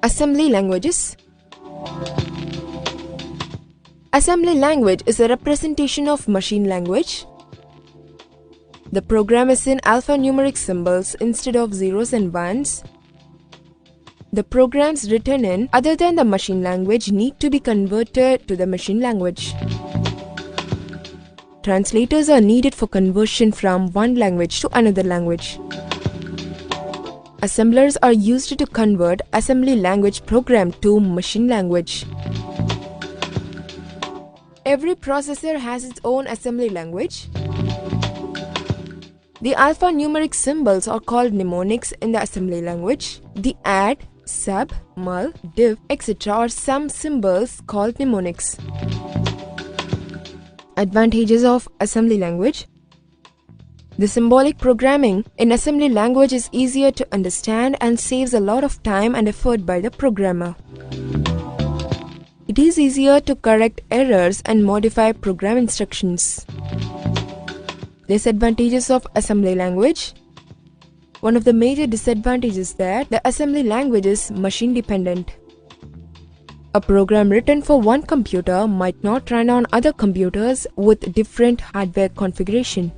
Assembly languages. Assembly language is a representation of machine language. The program is in alphanumeric symbols instead of zeros and ones. The programs written in other than the machine language need to be converted to the machine language. Translators are needed for conversion from one language to another language. Assemblers are used to convert assembly language program to machine language. Every processor has its own assembly language. The alphanumeric symbols are called mnemonics in the assembly language. The add, sub, mul, div, etc. are some symbols called mnemonics. Advantages of assembly language. The symbolic programming in assembly language is easier to understand and saves a lot of time and effort by the programmer. It is easier to correct errors and modify program instructions. Disadvantages of assembly language. One of the major disadvantages is that the assembly language is machine dependent. A program written for one computer might not run on other computers with different hardware configuration.